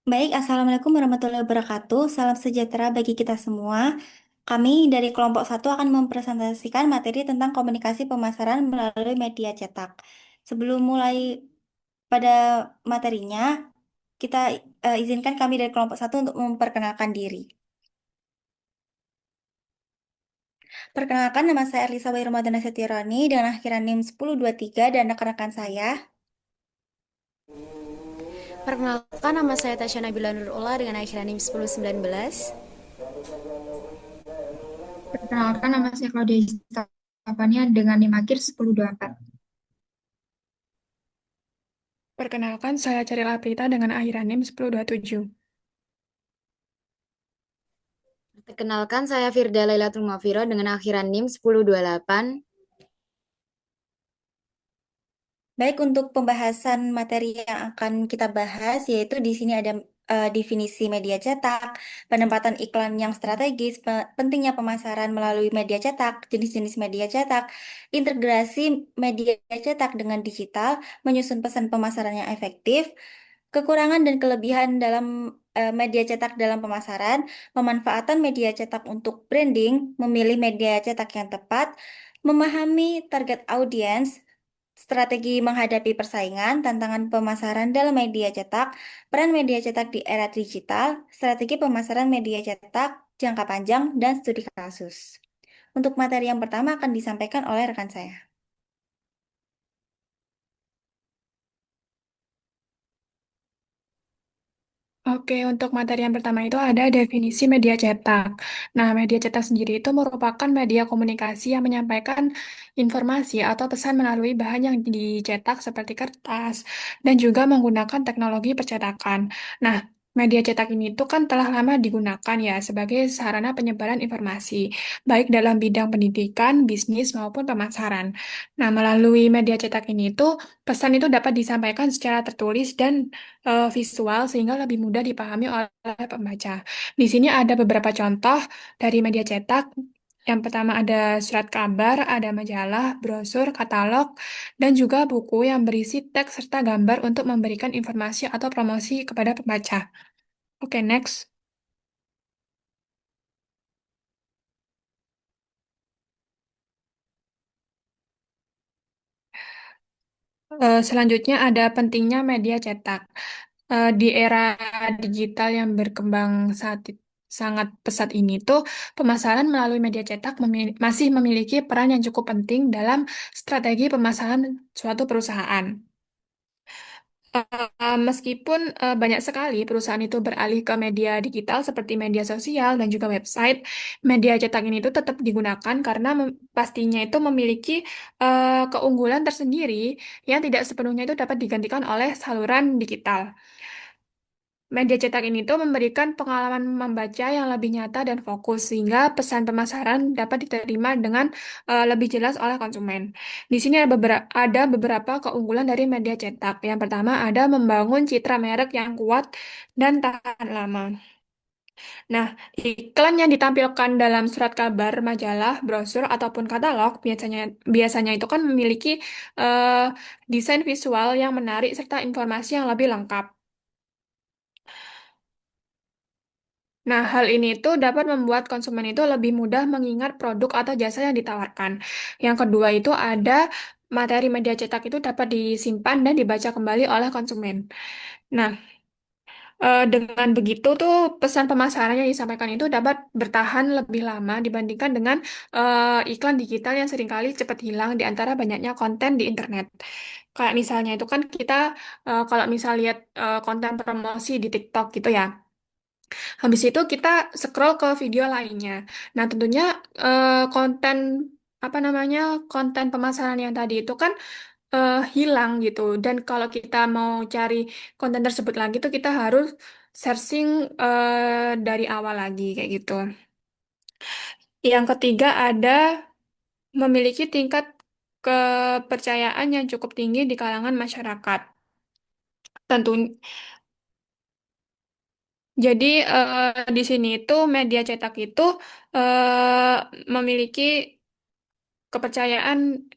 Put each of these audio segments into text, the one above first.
Baik, Assalamualaikum warahmatullahi wabarakatuh. Salam sejahtera bagi kita semua. Kami dari kelompok satu akan mempresentasikan materi tentang komunikasi pemasaran melalui media cetak. Sebelum mulai pada materinya, kita izinkan kami dari kelompok satu untuk memperkenalkan diri. Perkenalkan, nama saya Erlisa Bayu Ramadhana Setironi dengan akhiran NIM 1023 dan rekan-rekan saya. Perkenalkan, nama saya Tasya Nabila Nurullah dengan akhiran NIM 1019. Perkenalkan, nama saya Claudia Stefania dengan NIM akhir 1024. Perkenalkan, saya Ceril Aprita dengan akhiran NIM 1027. Perkenalkan, saya Firda Lailatul Mafiro dengan akhiran NIM 1028. Baik, untuk pembahasan materi yang akan kita bahas, yaitu di sini ada definisi media cetak, penempatan iklan yang strategis, pentingnya pemasaran melalui media cetak, jenis-jenis media cetak, integrasi media cetak dengan digital, menyusun pesan pemasaran yang efektif, kekurangan dan kelebihan dalam media cetak dalam pemasaran, pemanfaatan media cetak untuk branding, memilih media cetak yang tepat, memahami target audiens, strategi menghadapi persaingan, tantangan pemasaran dalam media cetak, peran media cetak di era digital, strategi pemasaran media cetak, jangka panjang, dan studi kasus. Untuk materi yang pertama akan disampaikan oleh rekan saya. Oke, untuk materi yang pertama itu ada definisi media cetak. Nah, media cetak sendiri itu merupakan media komunikasi yang menyampaikan informasi atau pesan melalui bahan yang dicetak seperti kertas dan juga menggunakan teknologi percetakan. Nah, media cetak ini tuh kan telah lama digunakan ya sebagai sarana penyebaran informasi, baik dalam bidang pendidikan, bisnis maupun pemasaran. Nah, melalui media cetak ini tuh pesan itu dapat disampaikan secara tertulis dan visual sehingga lebih mudah dipahami oleh pembaca. Di sini ada beberapa contoh dari media cetak. Yang pertama ada surat kabar, ada majalah, brosur, katalog, dan juga buku yang berisi teks serta gambar untuk memberikan informasi atau promosi kepada pembaca. Oke, next. Selanjutnya ada pentingnya media cetak. Di era digital yang berkembang sangat pesat ini tuh pemasaran melalui media cetak masih memiliki peran yang cukup penting dalam strategi pemasaran suatu perusahaan. Meskipun banyak sekali perusahaan itu beralih ke media digital seperti media sosial dan juga website, media cetak ini tuh tetap digunakan karena pastinya itu memiliki keunggulan tersendiri yang tidak sepenuhnya itu dapat digantikan oleh saluran digital. Media cetak ini tuh memberikan pengalaman membaca yang lebih nyata dan fokus, sehingga pesan pemasaran dapat diterima dengan lebih jelas oleh konsumen. Di sini ada beberapa keunggulan dari media cetak. Yang pertama ada membangun citra merek yang kuat dan tahan lama. Nah, iklan yang ditampilkan dalam surat kabar, majalah, brosur, ataupun katalog biasanya biasanya itu kan memiliki eh, desain visual yang menarik serta informasi yang lebih lengkap. Nah, hal ini itu dapat membuat konsumen itu lebih mudah mengingat produk atau jasa yang ditawarkan. Yang kedua itu ada materi media cetak itu dapat disimpan dan dibaca kembali oleh konsumen. Nah, dengan begitu tuh pesan pemasaran yang disampaikan itu dapat bertahan lebih lama dibandingkan dengan iklan digital yang seringkali cepat hilang di antara banyaknya konten di internet. Kayak misalnya itu kan kita kalau misal lihat konten promosi di TikTok gitu ya. Habis itu kita scroll ke video lainnya. Nah, tentunya konten apa namanya konten pemasaran yang tadi itu kan hilang gitu. Dan kalau kita mau cari konten tersebut lagi tuh kita harus searching dari awal lagi kayak gitu. Yang ketiga ada memiliki tingkat kepercayaan yang cukup tinggi di kalangan masyarakat. Tentu, jadi di sini itu media cetak itu memiliki kepercayaan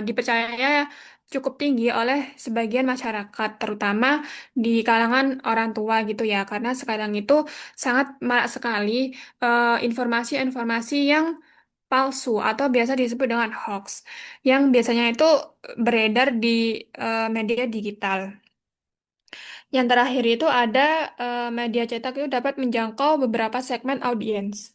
dipercaya cukup tinggi oleh sebagian masyarakat, terutama di kalangan orang tua gitu ya, karena sekarang itu sangat marak sekali informasi-informasi yang palsu atau biasa disebut dengan hoax, yang biasanya itu beredar di media digital. Yang terakhir itu ada media cetak itu dapat menjangkau beberapa segmen audiens,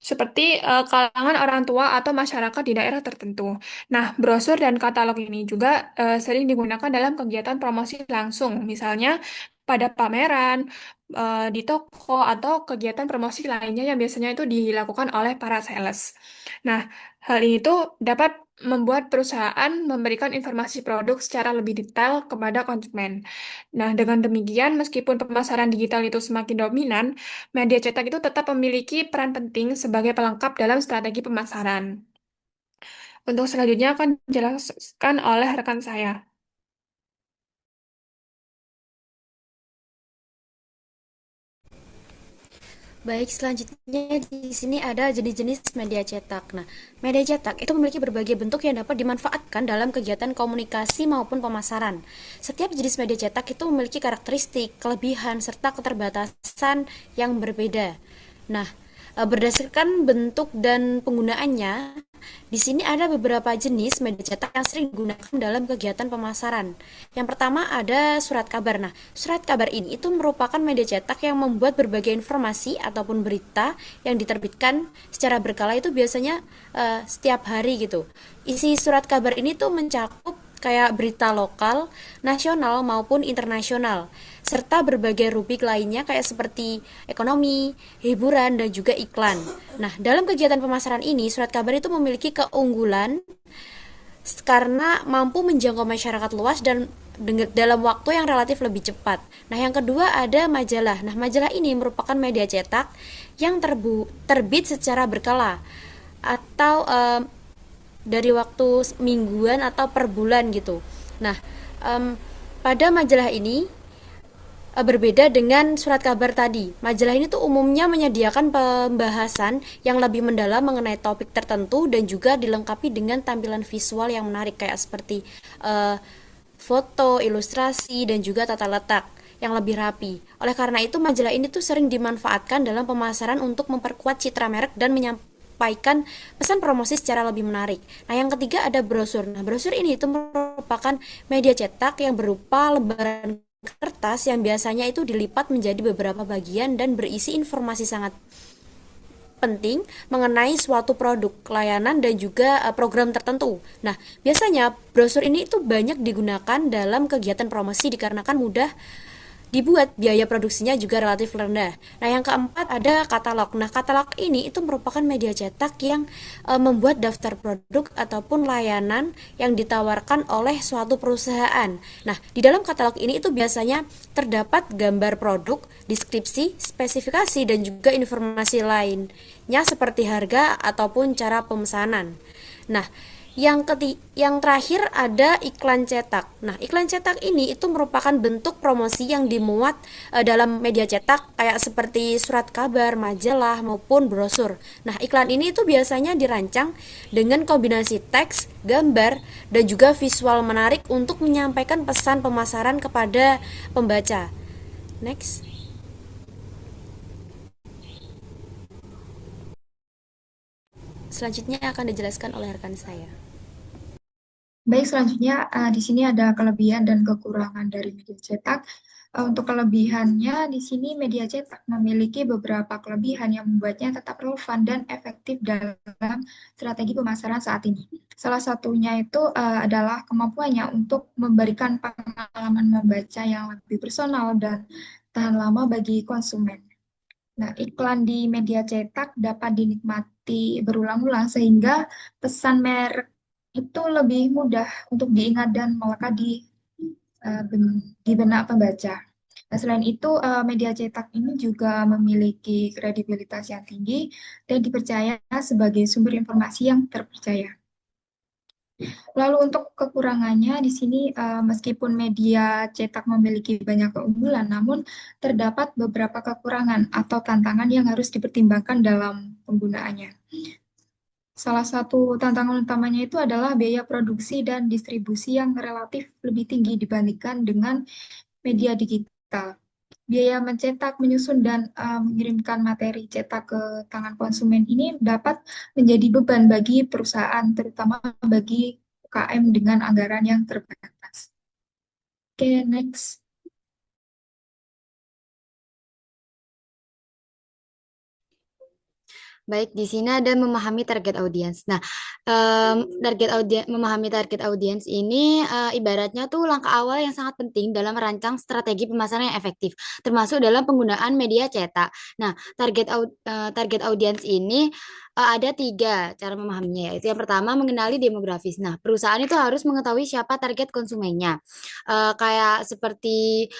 seperti kalangan orang tua atau masyarakat di daerah tertentu. Nah, brosur dan katalog ini juga sering digunakan dalam kegiatan promosi langsung, misalnya pada pameran, di toko, atau kegiatan promosi lainnya yang biasanya itu dilakukan oleh para sales. Nah, hal ini tuh dapat membuat perusahaan memberikan informasi produk secara lebih detail kepada konsumen. Nah, dengan demikian, meskipun pemasaran digital itu semakin dominan, media cetak itu tetap memiliki peran penting sebagai pelengkap dalam strategi pemasaran. Untuk selanjutnya akan dijelaskan oleh rekan saya. Baik, selanjutnya di sini ada jenis-jenis media cetak. Nah, media cetak itu memiliki berbagai bentuk yang dapat dimanfaatkan dalam kegiatan komunikasi maupun pemasaran. Setiap jenis media cetak itu memiliki karakteristik, kelebihan, serta keterbatasan yang berbeda. Nah, berdasarkan bentuk dan penggunaannya, di sini ada beberapa jenis media cetak yang sering digunakan dalam kegiatan pemasaran. Yang pertama ada surat kabar. Nah, surat kabar ini itu merupakan media cetak yang membuat berbagai informasi ataupun berita yang diterbitkan secara berkala itu biasanya setiap hari gitu. Isi surat kabar ini tuh mencakup kayak berita lokal, nasional maupun internasional, serta berbagai rubrik lainnya kayak seperti ekonomi, hiburan, dan juga iklan. Nah, dalam kegiatan pemasaran ini, surat kabar itu memiliki keunggulan karena mampu menjangkau masyarakat luas dan dalam waktu yang relatif lebih cepat. Nah, yang kedua ada majalah. Nah, majalah ini merupakan media cetak yang terbit secara berkala atau dari waktu mingguan atau per bulan gitu. Nah, pada majalah ini berbeda dengan surat kabar tadi. Majalah ini tuh umumnya menyediakan pembahasan yang lebih mendalam mengenai topik tertentu dan juga dilengkapi dengan tampilan visual yang menarik kayak seperti foto, ilustrasi, dan juga tata letak yang lebih rapi. Oleh karena itu, majalah ini tuh sering dimanfaatkan dalam pemasaran untuk memperkuat citra merek dan menyampaikan pesan promosi secara lebih menarik. Nah, yang ketiga ada brosur. Nah, brosur ini itu merupakan media cetak yang berupa lembaran kertas yang biasanya itu dilipat menjadi beberapa bagian dan berisi informasi sangat penting mengenai suatu produk, layanan, dan juga program tertentu. Nah, biasanya brosur ini itu banyak digunakan dalam kegiatan promosi dikarenakan mudah dibuat, biaya produksinya juga relatif rendah. Nah, yang keempat ada katalog. Nah, katalog ini itu merupakan media cetak yang membuat daftar produk ataupun layanan yang ditawarkan oleh suatu perusahaan. Nah, di dalam katalog ini itu biasanya terdapat gambar produk, deskripsi, spesifikasi, dan juga informasi lainnya seperti harga ataupun cara pemesanan. Nah, yang terakhir ada iklan cetak. Nah, iklan cetak ini itu merupakan bentuk promosi yang dimuat dalam media cetak kayak seperti surat kabar, majalah maupun brosur. Nah, iklan ini itu biasanya dirancang dengan kombinasi teks, gambar, dan juga visual menarik untuk menyampaikan pesan pemasaran kepada pembaca. Next. Selanjutnya akan dijelaskan oleh rekan saya. Baik, selanjutnya di sini ada kelebihan dan kekurangan dari media cetak. Untuk kelebihannya, di sini media cetak memiliki beberapa kelebihan yang membuatnya tetap relevan dan efektif dalam strategi pemasaran saat ini. Salah satunya itu adalah kemampuannya untuk memberikan pengalaman membaca yang lebih personal dan tahan lama bagi konsumen. Nah, iklan di media cetak dapat dinikmati berulang-ulang sehingga pesan merek itu lebih mudah untuk diingat dan melekat di benak pembaca. Nah, selain itu, media cetak ini juga memiliki kredibilitas yang tinggi dan dipercaya sebagai sumber informasi yang terpercaya. Lalu untuk kekurangannya di sini meskipun media cetak memiliki banyak keunggulan, namun terdapat beberapa kekurangan atau tantangan yang harus dipertimbangkan dalam penggunaannya. Salah satu tantangan utamanya itu adalah biaya produksi dan distribusi yang relatif lebih tinggi dibandingkan dengan media digital. Biaya mencetak, menyusun, dan mengirimkan materi cetak ke tangan konsumen ini dapat menjadi beban bagi perusahaan, terutama bagi UKM dengan anggaran yang terbatas. Oke, next. Baik, di sini ada memahami target audiens. Nah, memahami target audiens ini ibaratnya tuh langkah awal yang sangat penting dalam merancang strategi pemasaran yang efektif, termasuk dalam penggunaan media cetak. Nah, target audiens ini ada tiga cara memahaminya, yaitu yang pertama mengenali demografis. Nah, perusahaan itu harus mengetahui siapa target konsumennya. Kayak seperti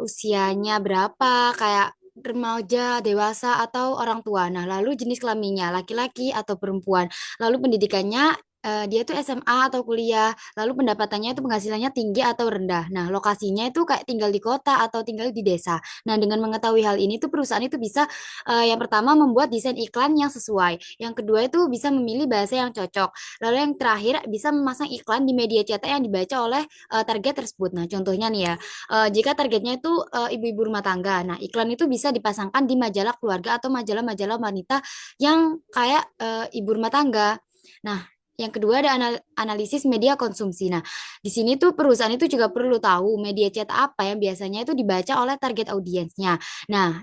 usianya berapa, kayak remaja, dewasa, atau orang tua. Nah, lalu jenis kelaminnya, laki-laki atau perempuan. Lalu pendidikannya, dia tuh SMA atau kuliah. Lalu pendapatannya itu penghasilannya tinggi atau rendah. Nah, lokasinya itu kayak tinggal di kota atau tinggal di desa. Nah, dengan mengetahui hal ini tuh perusahaan itu bisa yang pertama membuat desain iklan yang sesuai. Yang kedua itu bisa memilih bahasa yang cocok. Lalu yang terakhir bisa memasang iklan di media cetak yang dibaca oleh target tersebut. Nah, contohnya nih ya, jika targetnya itu ibu-ibu rumah tangga, nah iklan itu bisa dipasangkan di majalah keluarga atau majalah-majalah wanita yang kayak ibu rumah tangga. Nah, yang kedua ada analisis media konsumsi. Nah, di sini tuh perusahaan itu juga perlu tahu media cetak apa yang biasanya itu dibaca oleh target audiensnya. Nah,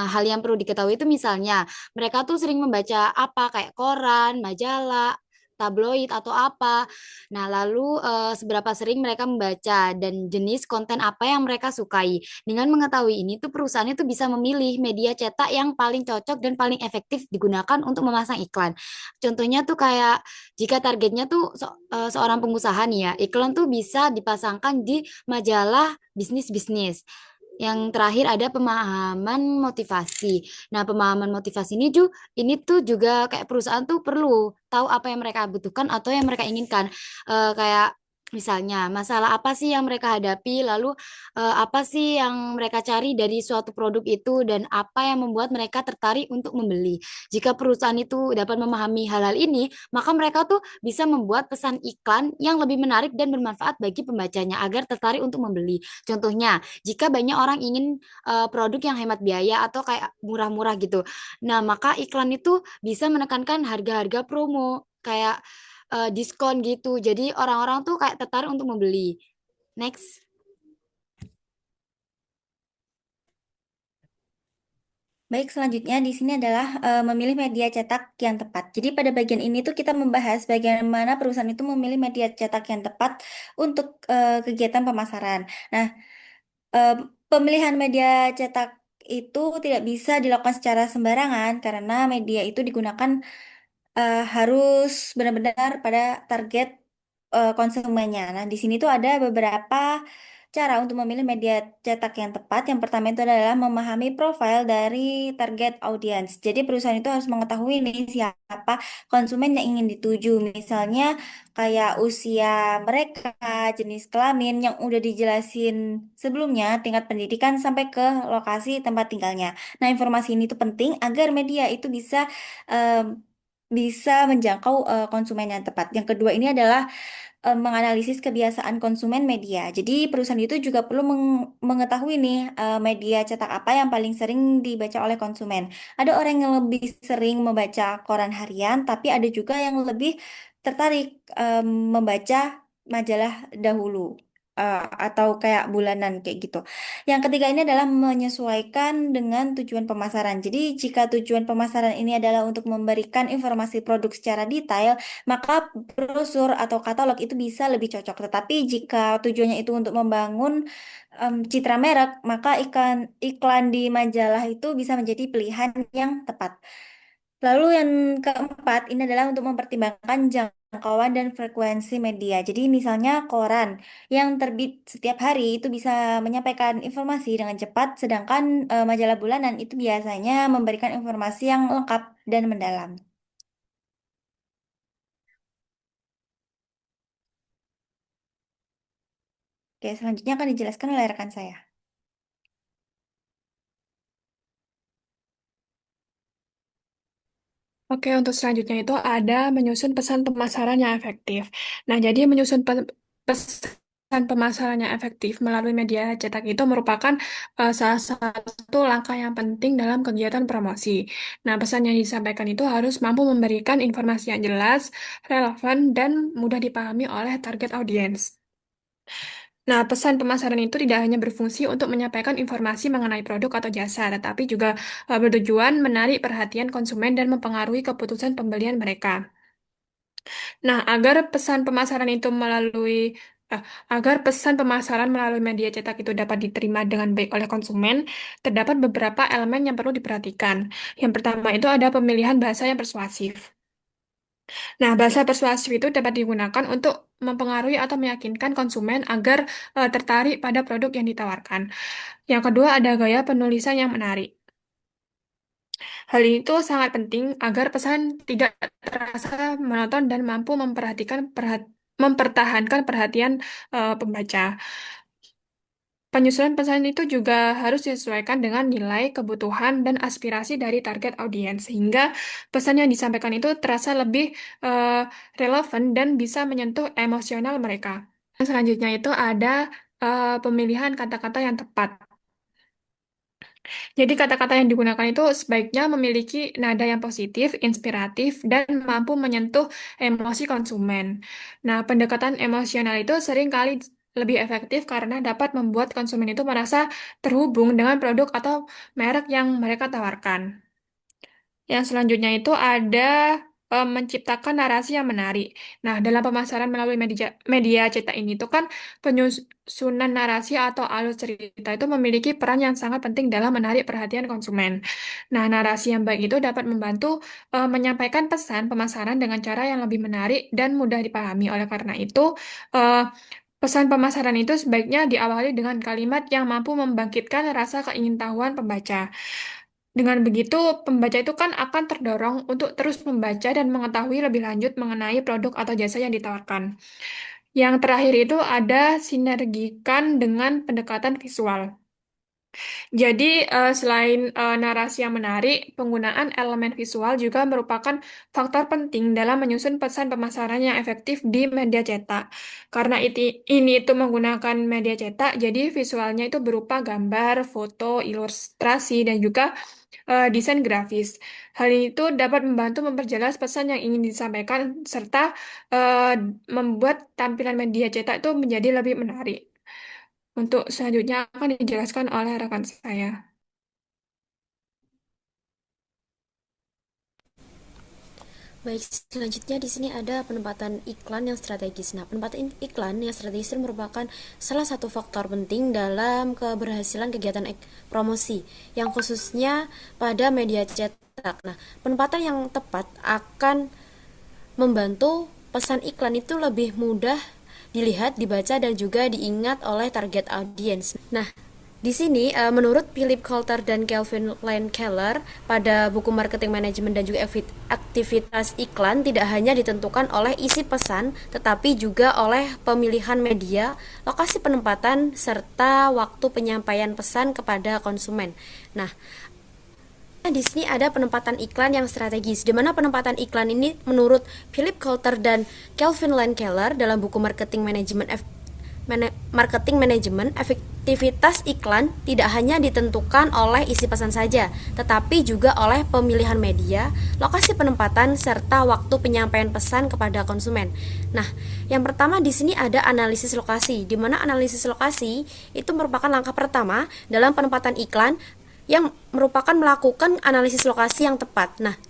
hal yang perlu diketahui itu misalnya mereka tuh sering membaca apa kayak koran, majalah, tabloid atau apa. Nah, lalu seberapa sering mereka membaca dan jenis konten apa yang mereka sukai. Dengan mengetahui ini tuh perusahaan itu bisa memilih media cetak yang paling cocok dan paling efektif digunakan untuk memasang iklan. Contohnya tuh kayak jika targetnya tuh seorang pengusaha nih ya, iklan tuh bisa dipasangkan di majalah bisnis-bisnis. Yang terakhir ada pemahaman motivasi. Nah, pemahaman motivasi ini tuh juga kayak perusahaan tuh perlu tahu apa yang mereka butuhkan atau yang mereka inginkan. Kayak misalnya masalah apa sih yang mereka hadapi, lalu apa sih yang mereka cari dari suatu produk itu dan apa yang membuat mereka tertarik untuk membeli. Jika perusahaan itu dapat memahami hal-hal ini, maka mereka tuh bisa membuat pesan iklan yang lebih menarik dan bermanfaat bagi pembacanya agar tertarik untuk membeli. Contohnya, jika banyak orang ingin produk yang hemat biaya atau kayak murah-murah gitu. Nah, maka iklan itu bisa menekankan harga-harga promo, kayak diskon gitu. Jadi orang-orang tuh kayak tertarik untuk membeli. Next. Baik, selanjutnya di sini adalah memilih media cetak yang tepat. Jadi pada bagian ini tuh kita membahas bagaimana perusahaan itu memilih media cetak yang tepat untuk kegiatan pemasaran. Nah, eh, pemilihan media cetak itu tidak bisa dilakukan secara sembarangan karena media itu digunakan harus benar-benar pada target konsumennya. Nah, di sini tuh ada beberapa cara untuk memilih media cetak yang tepat. Yang pertama itu adalah memahami profil dari target audience. Jadi perusahaan itu harus mengetahui nih siapa konsumen yang ingin dituju. Misalnya kayak usia mereka, jenis kelamin yang udah dijelasin sebelumnya, tingkat pendidikan sampai ke lokasi tempat tinggalnya. Nah, informasi ini tuh penting agar media itu bisa menjangkau konsumen yang tepat. Yang kedua ini adalah menganalisis kebiasaan konsumen media. Jadi perusahaan itu juga perlu mengetahui nih media cetak apa yang paling sering dibaca oleh konsumen. Ada orang yang lebih sering membaca koran harian, tapi ada juga yang lebih tertarik membaca majalah dahulu. Atau kayak bulanan kayak gitu. Yang ketiga ini adalah menyesuaikan dengan tujuan pemasaran. Jadi jika tujuan pemasaran ini adalah untuk memberikan informasi produk secara detail, maka brosur atau katalog itu bisa lebih cocok. Tetapi jika tujuannya itu untuk membangun citra merek, maka iklan di majalah itu bisa menjadi pilihan yang tepat. Lalu yang keempat ini adalah untuk mempertimbangkan jangkauan dan frekuensi media. Jadi misalnya koran yang terbit setiap hari itu bisa menyampaikan informasi dengan cepat, sedangkan majalah bulanan itu biasanya memberikan informasi yang lengkap dan mendalam. Oke, selanjutnya akan dijelaskan oleh rekan saya. Oke, untuk selanjutnya itu ada menyusun pesan pemasaran yang efektif. Nah, jadi menyusun pesan pemasaran yang efektif melalui media cetak itu merupakan salah satu langkah yang penting dalam kegiatan promosi. Nah, pesan yang disampaikan itu harus mampu memberikan informasi yang jelas, relevan, dan mudah dipahami oleh target audiens. Nah, pesan pemasaran itu tidak hanya berfungsi untuk menyampaikan informasi mengenai produk atau jasa, tetapi juga bertujuan menarik perhatian konsumen dan mempengaruhi keputusan pembelian mereka. Nah, eh, agar pesan pemasaran melalui media cetak itu dapat diterima dengan baik oleh konsumen, terdapat beberapa elemen yang perlu diperhatikan. Yang pertama itu ada pemilihan bahasa yang persuasif. Nah, bahasa persuasif itu dapat digunakan untuk mempengaruhi atau meyakinkan konsumen agar tertarik pada produk yang ditawarkan. Yang kedua ada gaya penulisan yang menarik. Hal itu sangat penting agar pesan tidak terasa monoton dan mampu mempertahankan perhatian pembaca. Penyusunan pesan itu juga harus disesuaikan dengan nilai, kebutuhan, dan aspirasi dari target audiens, sehingga pesan yang disampaikan itu terasa lebih eh, relevan dan bisa menyentuh emosional mereka. Selanjutnya itu ada pemilihan kata-kata yang tepat. Jadi kata-kata yang digunakan itu sebaiknya memiliki nada yang positif, inspiratif, dan mampu menyentuh emosi konsumen. Nah, pendekatan emosional itu sering kali lebih efektif karena dapat membuat konsumen itu merasa terhubung dengan produk atau merek yang mereka tawarkan. Yang selanjutnya itu ada menciptakan narasi yang menarik. Nah, dalam pemasaran melalui media cetak ini itu kan penyusunan narasi atau alur cerita itu memiliki peran yang sangat penting dalam menarik perhatian konsumen. Nah, narasi yang baik itu dapat membantu menyampaikan pesan pemasaran dengan cara yang lebih menarik dan mudah dipahami. Oleh karena itu, eh, pesan pemasaran itu sebaiknya diawali dengan kalimat yang mampu membangkitkan rasa keingintahuan pembaca. Dengan begitu, pembaca itu kan akan terdorong untuk terus membaca dan mengetahui lebih lanjut mengenai produk atau jasa yang ditawarkan. Yang terakhir itu ada sinergikan dengan pendekatan visual. Jadi, selain narasi yang menarik, penggunaan elemen visual juga merupakan faktor penting dalam menyusun pesan pemasaran yang efektif di media cetak. Karena ini itu menggunakan media cetak, jadi visualnya itu berupa gambar, foto, ilustrasi, dan juga desain grafis. Hal itu dapat membantu memperjelas pesan yang ingin disampaikan serta eh, membuat tampilan media cetak itu menjadi lebih menarik. Untuk selanjutnya akan dijelaskan oleh rekan saya. Baik, selanjutnya di sini ada penempatan iklan yang strategis. Nah, penempatan iklan yang strategis itu merupakan salah satu faktor penting dalam keberhasilan kegiatan promosi, yang khususnya pada media cetak. Nah, penempatan yang tepat akan membantu pesan iklan itu lebih mudah dilihat, dibaca, dan juga diingat oleh target audiens. Nah, di sini, menurut Philip Coulter dan Kelvin Lane Keller pada buku Marketing Management dan juga aktivitas iklan tidak hanya ditentukan oleh isi pesan, tetapi juga oleh pemilihan media, lokasi penempatan, serta waktu penyampaian pesan kepada konsumen. Nah, di sini ada penempatan iklan yang strategis, di mana penempatan iklan ini menurut Philip Coulter dan Kelvin Lane Keller dalam buku Marketing Management, efektivitas iklan tidak hanya ditentukan oleh isi pesan saja, tetapi juga oleh pemilihan media, lokasi penempatan, serta waktu penyampaian pesan kepada konsumen. Nah, yang pertama di sini ada analisis lokasi, di mana analisis lokasi itu merupakan langkah pertama dalam penempatan iklan yang merupakan melakukan analisis lokasi yang tepat. Nah,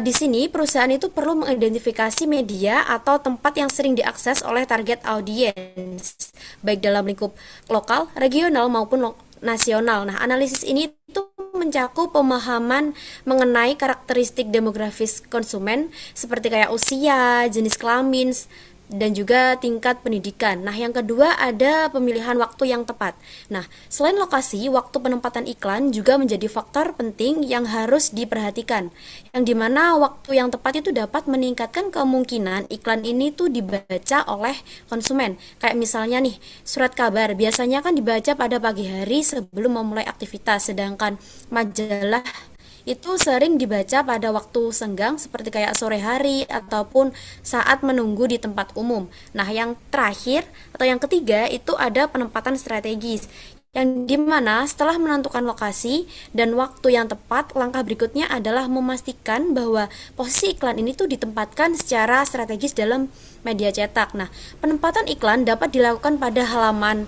di sini perusahaan itu perlu mengidentifikasi media atau tempat yang sering diakses oleh target audiens, baik dalam lingkup lokal, regional maupun nasional. Nah, analisis ini itu mencakup pemahaman mengenai karakteristik demografis konsumen seperti kayak usia, jenis kelamin, dan juga tingkat pendidikan. Nah, yang kedua ada pemilihan waktu yang tepat. Nah, selain lokasi, waktu penempatan iklan juga menjadi faktor penting yang harus diperhatikan. Yang dimana waktu yang tepat itu dapat meningkatkan kemungkinan iklan ini tuh dibaca oleh konsumen. Kayak misalnya nih, surat kabar biasanya kan dibaca pada pagi hari sebelum memulai aktivitas, sedangkan majalah itu sering dibaca pada waktu senggang seperti kayak sore hari ataupun saat menunggu di tempat umum. Nah, yang terakhir atau yang ketiga itu ada penempatan strategis, yang dimana setelah menentukan lokasi dan waktu yang tepat, langkah berikutnya adalah memastikan bahwa posisi iklan ini tuh ditempatkan secara strategis dalam media cetak. Nah, penempatan iklan dapat dilakukan pada halaman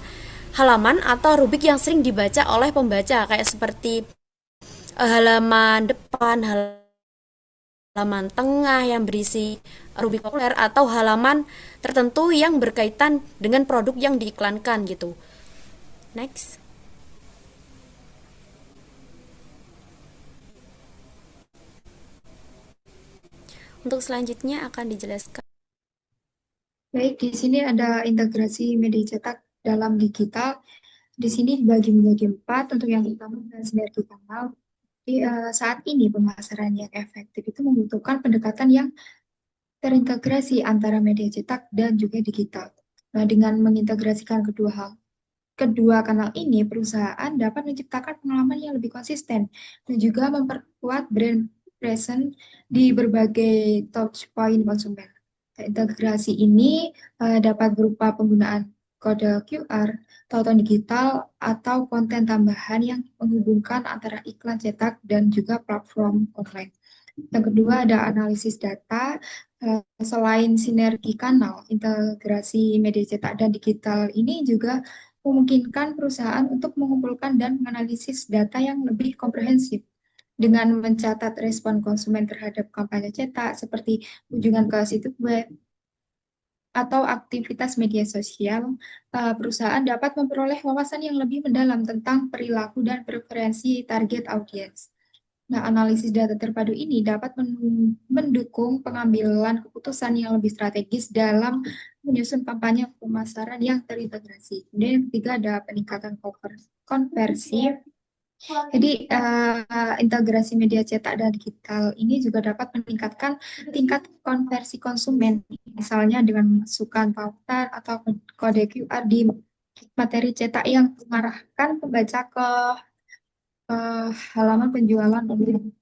halaman atau rubrik yang sering dibaca oleh pembaca, kayak seperti halaman depan, halaman tengah yang berisi rubrik populer, atau halaman tertentu yang berkaitan dengan produk yang diiklankan gitu. Next. Untuk selanjutnya akan dijelaskan. Baik, di sini ada integrasi media cetak dalam digital. Di sini dibagi menjadi 4. Untuk yang pertama adalah sinergi kanal. Jadi, saat ini pemasaran yang efektif itu membutuhkan pendekatan yang terintegrasi antara media cetak dan juga digital. Nah, dengan mengintegrasikan kedua kanal ini, perusahaan dapat menciptakan pengalaman yang lebih konsisten dan juga memperkuat brand presence di berbagai touch point konsumen. Integrasi ini dapat berupa penggunaan kode QR, tautan digital, atau konten tambahan yang menghubungkan antara iklan cetak dan juga platform online. Yang kedua ada analisis data. Selain sinergi kanal, integrasi media cetak dan digital ini juga memungkinkan perusahaan untuk mengumpulkan dan menganalisis data yang lebih komprehensif dengan mencatat respon konsumen terhadap kampanye cetak seperti kunjungan ke situs web atau aktivitas media sosial. Perusahaan dapat memperoleh wawasan yang lebih mendalam tentang perilaku dan preferensi target audiens. Nah, analisis data terpadu ini dapat mendukung pengambilan keputusan yang lebih strategis dalam menyusun kampanye pemasaran yang terintegrasi. Kemudian yang ketiga ada peningkatan konversi. Jadi, integrasi media cetak dan digital ini juga dapat meningkatkan tingkat konversi konsumen, misalnya dengan memasukkan tautan atau kode QR di materi cetak yang mengarahkan pembaca ke halaman penjualan online.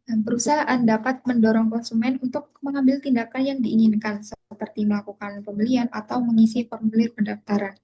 Dan perusahaan dapat mendorong konsumen untuk mengambil tindakan yang diinginkan, seperti melakukan pembelian atau mengisi formulir pendaftaran.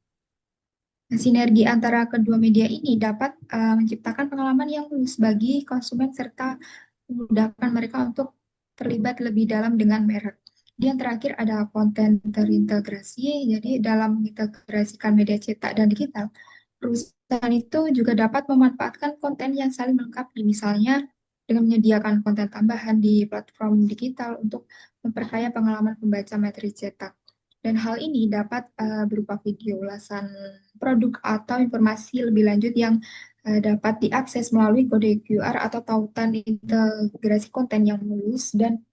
Nah, sinergi antara kedua media ini dapat menciptakan pengalaman yang mulus bagi konsumen serta memudahkan mereka untuk terlibat lebih dalam dengan merek. Dan terakhir ada konten terintegrasi. Jadi dalam mengintegrasikan media cetak dan digital, perusahaan itu juga dapat memanfaatkan konten yang saling melengkapi, misalnya dengan menyediakan konten tambahan di platform digital untuk memperkaya pengalaman pembaca materi cetak. Dan hal ini dapat berupa video ulasan produk atau informasi lebih lanjut yang dapat diakses melalui kode QR atau tautan integrasi konten yang mulus dan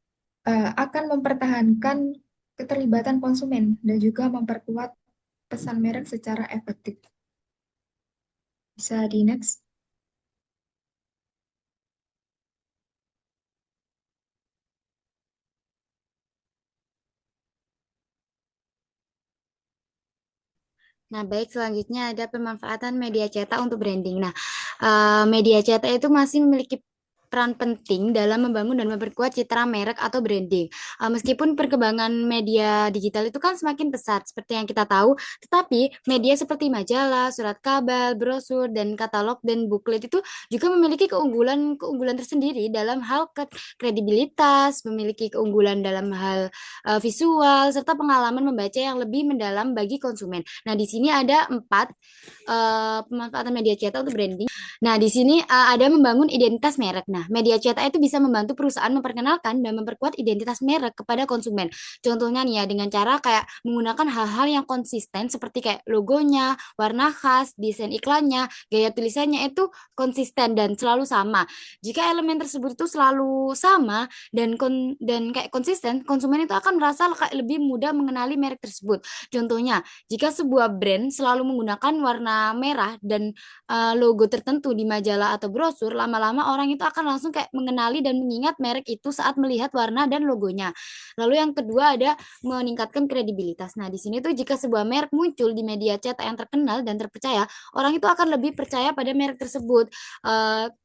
akan mempertahankan keterlibatan konsumen dan juga memperkuat pesan merek secara efektif. Bisa di next. Nah, baik, selanjutnya ada pemanfaatan media cetak untuk branding. Nah, media cetak itu masih memiliki peran penting dalam membangun dan memperkuat citra merek atau branding. Meskipun perkembangan media digital itu kan semakin pesat, seperti yang kita tahu, tetapi media seperti majalah, surat kabar, brosur, dan katalog dan buklet itu juga memiliki keunggulan tersendiri dalam hal kredibilitas, memiliki keunggulan dalam hal visual, serta pengalaman membaca yang lebih mendalam bagi konsumen. Nah, di sini ada 4 pemanfaatan media cetak untuk branding. Nah, di sini ada membangun identitas merek. Nah, media cetak itu bisa membantu perusahaan memperkenalkan dan memperkuat identitas merek kepada konsumen. Contohnya nih ya, dengan cara kayak menggunakan hal-hal yang konsisten seperti kayak logonya, warna khas, desain iklannya, gaya tulisannya itu konsisten dan selalu sama. Jika elemen tersebut itu selalu sama dan kayak konsisten, konsumen itu akan merasa kayak lebih mudah mengenali merek tersebut. Contohnya, jika sebuah brand selalu menggunakan warna merah dan logo tertentu di majalah atau brosur, lama-lama orang itu akan langsung kayak mengenali dan mengingat merek itu saat melihat warna dan logonya. Lalu yang kedua ada meningkatkan kredibilitas. Nah, di sini tuh jika sebuah merek muncul di media cetak yang terkenal dan terpercaya, orang itu akan lebih percaya pada merek tersebut.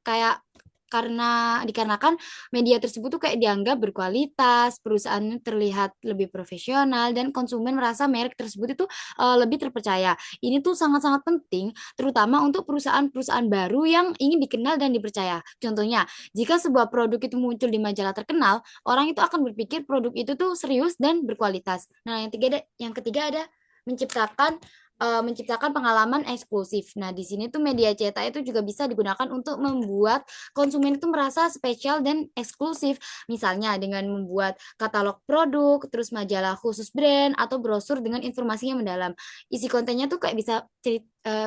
Kayak dikarenakan media tersebut tuh kayak dianggap berkualitas, perusahaannya terlihat lebih profesional dan konsumen merasa merek tersebut itu lebih terpercaya. Ini tuh sangat-sangat penting terutama untuk perusahaan-perusahaan baru yang ingin dikenal dan dipercaya. Contohnya, jika sebuah produk itu muncul di majalah terkenal, orang itu akan berpikir produk itu tuh serius dan berkualitas. Nah, yang ketiga ada menciptakan menciptakan pengalaman eksklusif. Nah, di sini tuh media cetak itu juga bisa digunakan untuk membuat konsumen itu merasa spesial dan eksklusif. Misalnya dengan membuat katalog produk, terus majalah khusus brand atau brosur dengan informasi yang mendalam. Isi kontennya tuh kayak bisa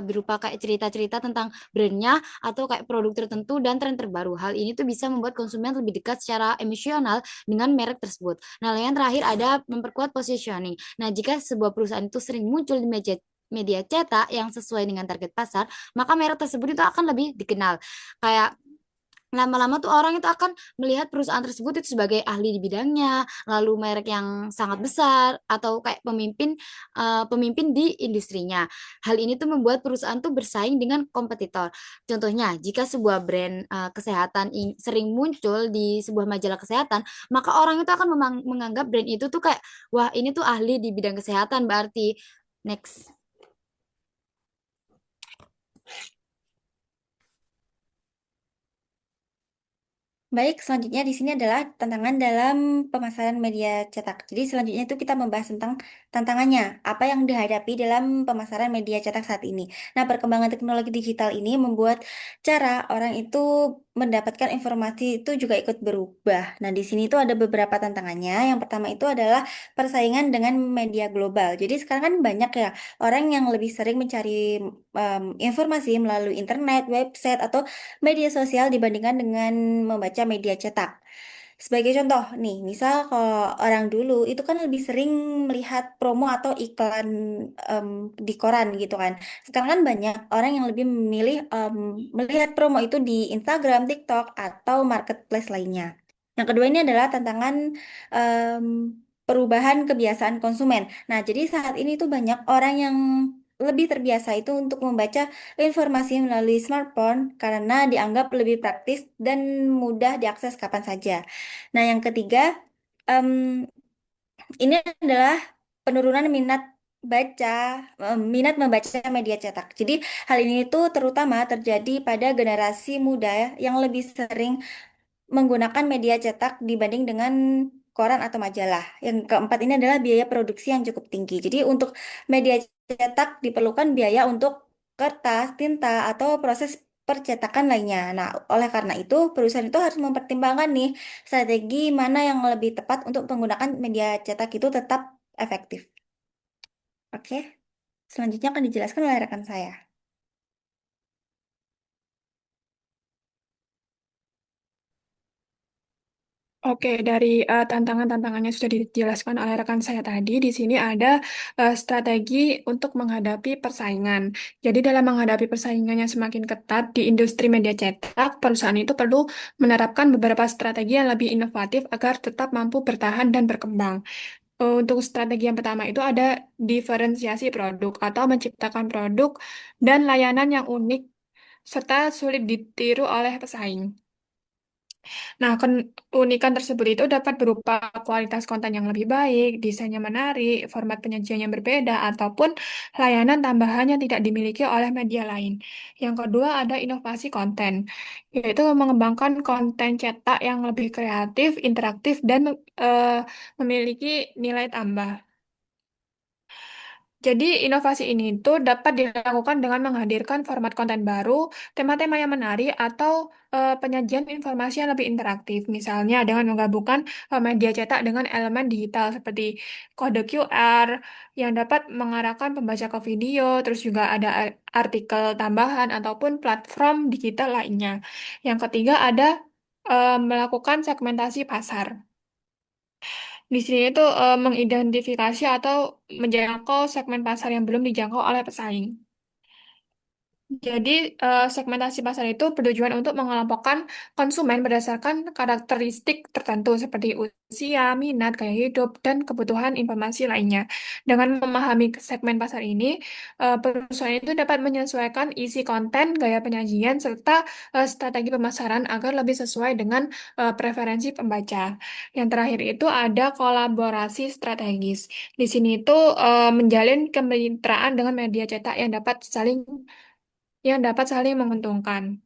berupa kayak cerita-cerita tentang brandnya atau kayak produk tertentu dan tren terbaru. Hal ini tuh bisa membuat konsumen lebih dekat secara emosional dengan merek tersebut. Nah, yang terakhir ada memperkuat positioning. Nah, jika sebuah perusahaan itu sering muncul di media cetak yang sesuai dengan target pasar, maka merek tersebut itu akan lebih dikenal. Kayak lama-lama tuh orang itu akan melihat perusahaan tersebut itu sebagai ahli di bidangnya, lalu merek yang sangat besar atau kayak pemimpin di industrinya. Hal ini tuh membuat perusahaan tuh bersaing dengan kompetitor. Contohnya, jika sebuah brand kesehatan sering muncul di sebuah majalah kesehatan, maka orang itu akan menganggap brand itu tuh kayak, wah ini tuh ahli di bidang kesehatan berarti. Next. Baik, selanjutnya di sini adalah tantangan dalam pemasaran media cetak. Jadi selanjutnya itu kita membahas tentang tantangannya, apa yang dihadapi dalam pemasaran media cetak saat ini. Nah, perkembangan teknologi digital ini membuat cara orang itu mendapatkan informasi itu juga ikut berubah. Nah, di sini itu ada beberapa tantangannya. Yang pertama itu adalah persaingan dengan media global. Jadi sekarang kan banyak ya orang yang lebih sering mencari informasi melalui internet, website, atau media sosial dibandingkan dengan membaca media cetak. Sebagai contoh nih, misal kalau orang dulu itu kan lebih sering melihat promo atau iklan em, di koran gitu kan. Sekarang kan banyak orang yang lebih memilih melihat promo itu di Instagram, TikTok, atau marketplace lainnya. Yang kedua ini adalah tantangan em, perubahan kebiasaan konsumen. Nah, jadi saat ini tuh banyak orang yang lebih terbiasa itu untuk membaca informasi melalui smartphone karena dianggap lebih praktis dan mudah diakses kapan saja. Nah, yang ketiga, em, ini adalah penurunan minat membaca media cetak. Jadi, hal ini tuh terutama terjadi pada generasi muda yang lebih sering menggunakan media cetak dibanding dengan koran atau majalah. Yang keempat ini adalah biaya produksi yang cukup tinggi. Jadi untuk media cetak diperlukan biaya untuk kertas, tinta, atau proses percetakan lainnya. Nah, oleh karena itu perusahaan itu harus mempertimbangkan nih strategi mana yang lebih tepat untuk menggunakan media cetak itu tetap efektif. Oke, selanjutnya akan dijelaskan oleh rekan saya. Oke, dari tantangan-tantangannya sudah dijelaskan oleh rekan saya tadi, di sini ada strategi untuk menghadapi persaingan. Jadi dalam menghadapi persaingan yang semakin ketat di industri media cetak, perusahaan itu perlu menerapkan beberapa strategi yang lebih inovatif agar tetap mampu bertahan dan berkembang. Untuk strategi yang pertama itu ada diferensiasi produk atau menciptakan produk dan layanan yang unik serta sulit ditiru oleh pesaing. Nah, keunikan tersebut itu dapat berupa kualitas konten yang lebih baik, desainnya menarik, format penyajian yang berbeda, ataupun layanan tambahan yang tidak dimiliki oleh media lain. Yang kedua ada inovasi konten, yaitu mengembangkan konten cetak yang lebih kreatif, interaktif, dan eh, memiliki nilai tambah. Jadi, inovasi ini tuh dapat dilakukan dengan menghadirkan format konten baru, tema-tema yang menarik, atau penyajian informasi yang lebih interaktif. Misalnya dengan menggabungkan media cetak dengan elemen digital seperti kode QR yang dapat mengarahkan pembaca ke video, terus juga ada artikel tambahan ataupun platform digital lainnya. Yang ketiga ada melakukan segmentasi pasar. Di sini itu mengidentifikasi atau menjangkau segmen pasar yang belum dijangkau oleh pesaing. Jadi, segmentasi pasar itu bertujuan untuk mengelompokkan konsumen berdasarkan karakteristik tertentu seperti usia, minat, gaya hidup, dan kebutuhan informasi lainnya. Dengan memahami segmen pasar ini, perusahaan itu dapat menyesuaikan isi konten, gaya penyajian, serta strategi pemasaran agar lebih sesuai dengan preferensi pembaca. Yang terakhir itu ada kolaborasi strategis. Di sini itu menjalin kemitraan dengan media cetak yang dapat saling menguntungkan.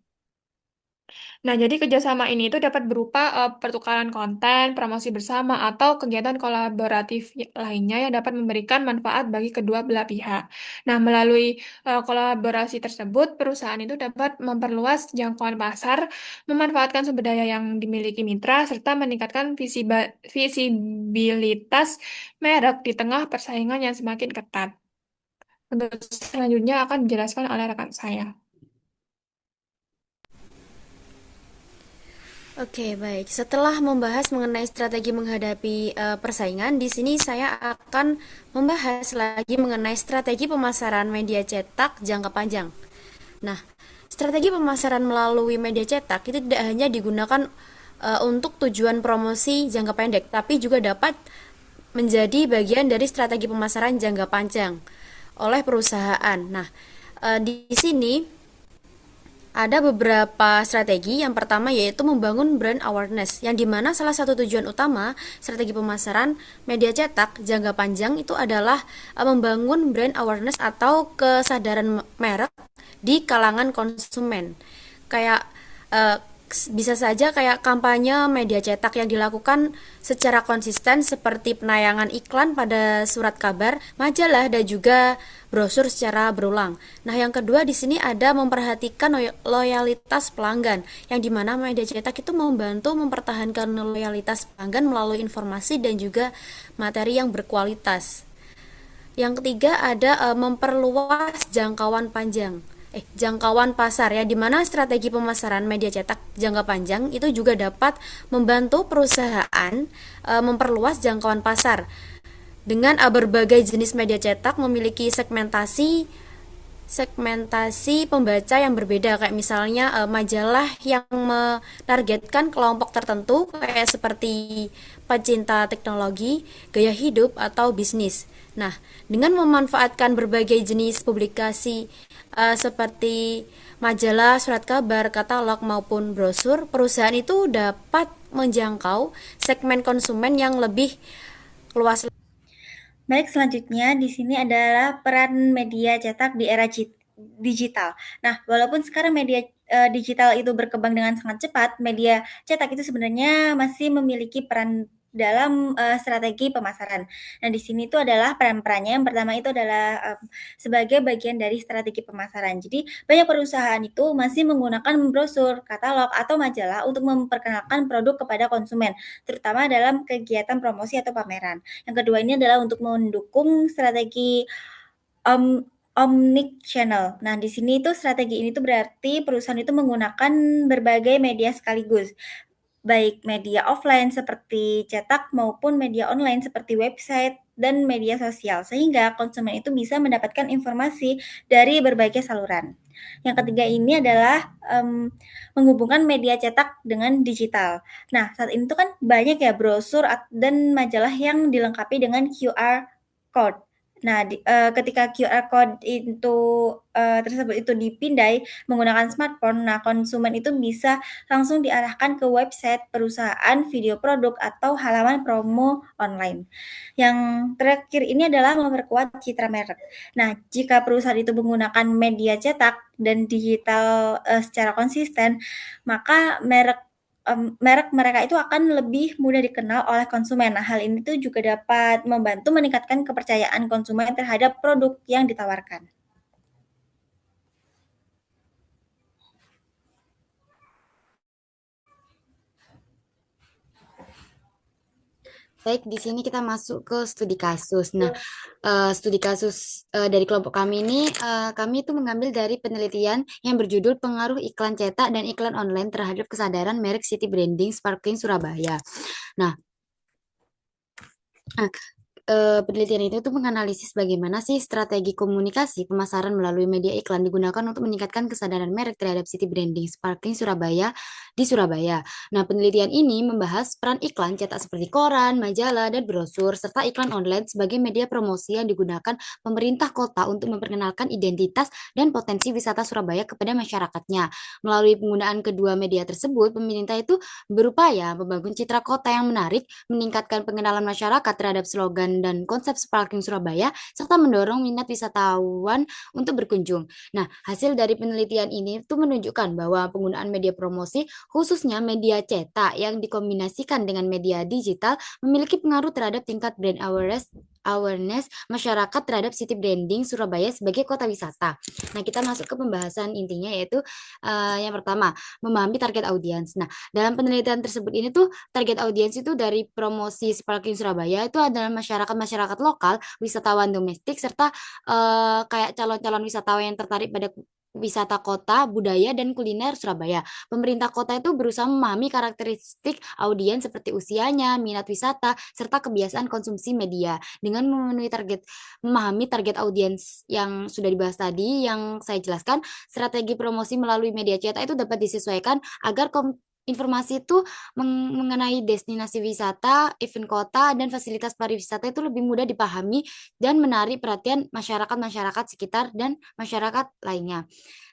Nah, jadi kerjasama ini itu dapat berupa pertukaran konten, promosi bersama, atau kegiatan kolaboratif lainnya yang dapat memberikan manfaat bagi kedua belah pihak. Nah, melalui kolaborasi tersebut, perusahaan itu dapat memperluas jangkauan pasar, memanfaatkan sumber daya yang dimiliki mitra, serta meningkatkan visibilitas merek di tengah persaingan yang semakin ketat. Untuk selanjutnya akan dijelaskan oleh rekan saya. Oke, baik. Setelah membahas mengenai strategi menghadapi persaingan, di sini saya akan membahas lagi mengenai strategi pemasaran media cetak jangka panjang. Nah, strategi pemasaran melalui media cetak itu tidak hanya digunakan untuk tujuan promosi jangka pendek, tapi juga dapat menjadi bagian dari strategi pemasaran jangka panjang oleh perusahaan. Nah, di sini ada beberapa strategi. Yang pertama yaitu membangun brand awareness, yang dimana salah satu tujuan utama strategi pemasaran media cetak jangka panjang itu adalah membangun brand awareness atau kesadaran merek di kalangan konsumen. Kayak bisa saja kayak kampanye media cetak yang dilakukan secara konsisten seperti penayangan iklan pada surat kabar, majalah, dan juga brosur secara berulang. Nah, yang kedua di sini ada memperhatikan loyalitas pelanggan, yang dimana media cetak itu membantu mempertahankan loyalitas pelanggan melalui informasi dan juga materi yang berkualitas. Yang ketiga ada memperluas jangkauan pasar, ya, di mana strategi pemasaran media cetak jangka panjang itu juga dapat membantu perusahaan memperluas jangkauan pasar dengan berbagai jenis media cetak memiliki segmentasi pembaca yang berbeda, kayak misalnya majalah yang menargetkan kelompok tertentu kayak seperti pecinta teknologi, gaya hidup, atau bisnis. Nah, dengan memanfaatkan berbagai jenis publikasi seperti majalah, surat kabar, katalog, maupun brosur, perusahaan itu dapat menjangkau segmen konsumen yang lebih luas. Baik, selanjutnya di sini adalah peran media cetak di era digital. Nah, walaupun sekarang media digital itu berkembang dengan sangat cepat, media cetak itu sebenarnya masih memiliki peran dalam strategi pemasaran. Nah, di sini itu adalah peran-perannya. Yang pertama itu adalah sebagai bagian dari strategi pemasaran. Jadi, banyak perusahaan itu masih menggunakan brosur, katalog, atau majalah untuk memperkenalkan produk kepada konsumen, terutama dalam kegiatan promosi atau pameran. Yang kedua ini adalah untuk mendukung strategi om omnichannel. Nah, di sini itu strategi ini tuh berarti perusahaan itu menggunakan berbagai media sekaligus, baik media offline seperti cetak maupun media online seperti website dan media sosial, sehingga konsumen itu bisa mendapatkan informasi dari berbagai saluran. Yang ketiga ini adalah menghubungkan media cetak dengan digital. Nah, saat ini tuh kan banyak ya brosur dan majalah yang dilengkapi dengan QR code. Nah, ketika QR code itu tersebut itu dipindai menggunakan smartphone, nah konsumen itu bisa langsung diarahkan ke website perusahaan, video produk, atau halaman promo online. Yang terakhir ini adalah memperkuat citra merek. Nah, jika perusahaan itu menggunakan media cetak dan digital secara konsisten, maka merek mereka itu akan lebih mudah dikenal oleh konsumen. Nah, hal ini tuh juga dapat membantu meningkatkan kepercayaan konsumen terhadap produk yang ditawarkan. Baik, di sini kita masuk ke studi kasus. Nah, studi kasus dari kelompok kami ini, kami itu mengambil dari penelitian yang berjudul Pengaruh Iklan Cetak dan Iklan Online Terhadap Kesadaran Merek City Branding Sparkling Surabaya. Nah, penelitian itu tuh menganalisis bagaimana sih strategi komunikasi pemasaran melalui media iklan digunakan untuk meningkatkan kesadaran merek terhadap city branding Sparkling Surabaya di Surabaya. Nah, penelitian ini membahas peran iklan cetak seperti koran, majalah, dan brosur, serta iklan online sebagai media promosi yang digunakan pemerintah kota untuk memperkenalkan identitas dan potensi wisata Surabaya kepada masyarakatnya. Melalui penggunaan kedua media tersebut, pemerintah itu berupaya membangun citra kota yang menarik, meningkatkan pengenalan masyarakat terhadap slogan dan konsep Sparkling Surabaya, serta mendorong minat wisatawan untuk berkunjung. Nah, hasil dari penelitian ini itu menunjukkan bahwa penggunaan media promosi, khususnya media cetak yang dikombinasikan dengan media digital, memiliki pengaruh terhadap tingkat brand awareness masyarakat terhadap city branding Surabaya sebagai kota wisata. Nah, kita masuk ke pembahasan intinya yaitu yang pertama, memahami target audiens. Nah, dalam penelitian tersebut ini tuh target audiens itu dari promosi Sparkling Surabaya itu adalah masyarakat-masyarakat lokal, wisatawan domestik, serta kayak calon-calon wisatawan yang tertarik pada wisata kota, budaya, dan kuliner Surabaya. Pemerintah kota itu berusaha memahami karakteristik audiens seperti usianya, minat wisata, serta kebiasaan konsumsi media. Dengan memahami target audiens yang sudah dibahas tadi, yang saya jelaskan, strategi promosi melalui media cetak itu dapat disesuaikan agar informasi itu mengenai destinasi wisata, event kota, dan fasilitas pariwisata itu lebih mudah dipahami dan menarik perhatian masyarakat-masyarakat sekitar dan masyarakat lainnya.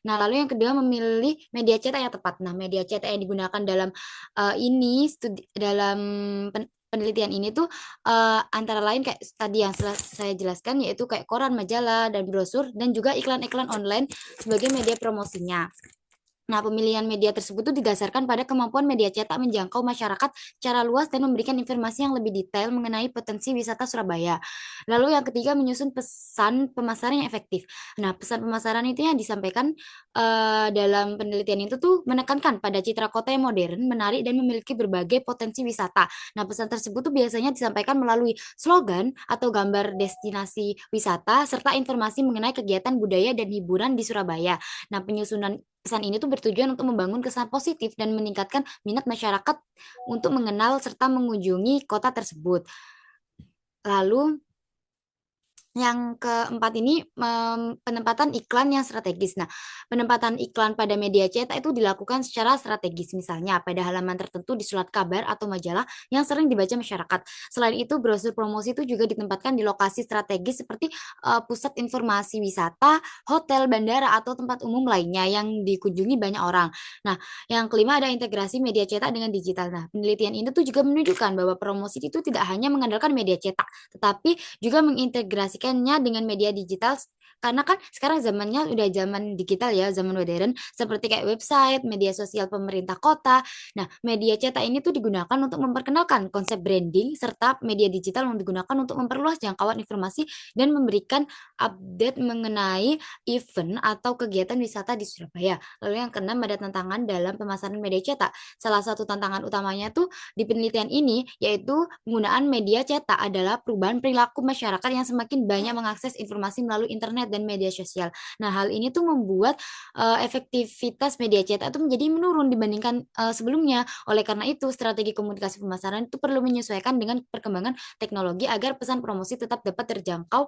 Nah, lalu yang kedua memilih media cetak yang tepat. Nah, media cetak yang digunakan dalam dalam penelitian ini tuh antara lain kayak tadi yang saya jelaskan yaitu kayak koran, majalah, dan brosur dan juga iklan-iklan online sebagai media promosinya. Nah, pemilihan media tersebut itu didasarkan pada kemampuan media cetak menjangkau masyarakat secara luas dan memberikan informasi yang lebih detail mengenai potensi wisata Surabaya. Lalu yang ketiga menyusun pesan pemasaran yang efektif. Nah, pesan pemasaran itu yang disampaikan dalam penelitian itu tuh menekankan pada citra kota yang modern, menarik dan memiliki berbagai potensi wisata. Nah, pesan tersebut tuh biasanya disampaikan melalui slogan atau gambar destinasi wisata serta informasi mengenai kegiatan budaya dan hiburan di Surabaya. Nah, penyusunan pesan ini tuh bertujuan untuk membangun kesan positif dan meningkatkan minat masyarakat untuk mengenal serta mengunjungi kota tersebut. Lalu yang keempat ini penempatan iklan yang strategis. Nah, penempatan iklan pada media cetak itu dilakukan secara strategis, misalnya pada halaman tertentu di surat kabar atau majalah yang sering dibaca masyarakat. Selain itu, brosur promosi itu juga ditempatkan di lokasi strategis seperti pusat informasi wisata, hotel, bandara, atau tempat umum lainnya yang dikunjungi banyak orang. Nah, yang kelima ada integrasi media cetak dengan digital. Nah, penelitian ini tuh juga menunjukkan bahwa promosi itu tidak hanya mengandalkan media cetak, tetapi juga mengintegrasikannya dengan media digital karena kan sekarang zamannya udah zaman digital ya, zaman modern seperti kayak website, media sosial pemerintah kota. Nah, media cetak ini tuh digunakan untuk memperkenalkan konsep branding serta media digital yang digunakan untuk memperluas jangkauan informasi dan memberikan update mengenai event atau kegiatan wisata di Surabaya. Lalu yang keenam ada tantangan dalam pemasaran media cetak. Salah satu tantangan utamanya tuh di penelitian ini yaitu penggunaan media cetak adalah perubahan perilaku masyarakat yang semakin banyak mengakses informasi melalui internet dan media sosial. Nah, hal ini tuh membuat efektivitas media cetak itu menjadi menurun dibandingkan sebelumnya. Oleh karena itu, strategi komunikasi pemasaran itu perlu menyesuaikan dengan perkembangan teknologi agar pesan promosi tetap dapat terjangkau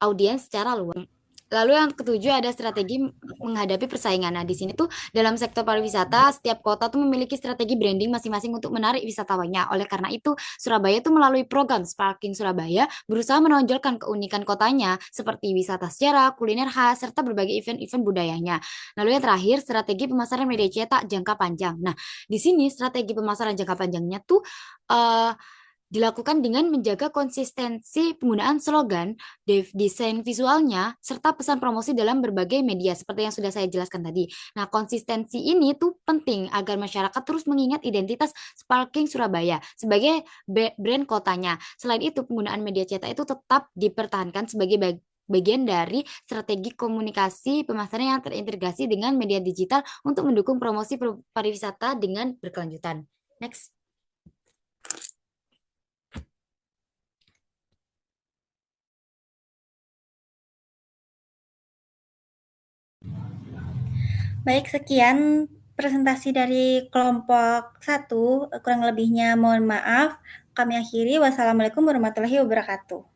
audiens secara luas. Lalu yang ketujuh ada strategi menghadapi persaingan. Nah, di sini tuh dalam sektor pariwisata, setiap kota tuh memiliki strategi branding masing-masing untuk menarik wisatawannya. Oleh karena itu, Surabaya tuh melalui program Sparking Surabaya berusaha menonjolkan keunikan kotanya seperti wisata sejarah, kuliner khas, serta berbagai event-event budayanya. Lalu yang terakhir, strategi pemasaran media cetak jangka panjang. Nah, di sini strategi pemasaran jangka panjangnya tuh eh, dilakukan dengan menjaga konsistensi penggunaan slogan, desain visualnya, serta pesan promosi dalam berbagai media seperti yang sudah saya jelaskan tadi. Nah, konsistensi ini tuh penting agar masyarakat terus mengingat identitas Sparking Surabaya sebagai brand kotanya. Selain itu, penggunaan media cetak itu tetap dipertahankan sebagai bagian dari strategi komunikasi pemasaran yang terintegrasi dengan media digital untuk mendukung promosi pariwisata dengan berkelanjutan. Next. Baik, sekian presentasi dari kelompok 1. Kurang lebihnya mohon maaf. Kami akhiri. Wassalamualaikum warahmatullahi wabarakatuh.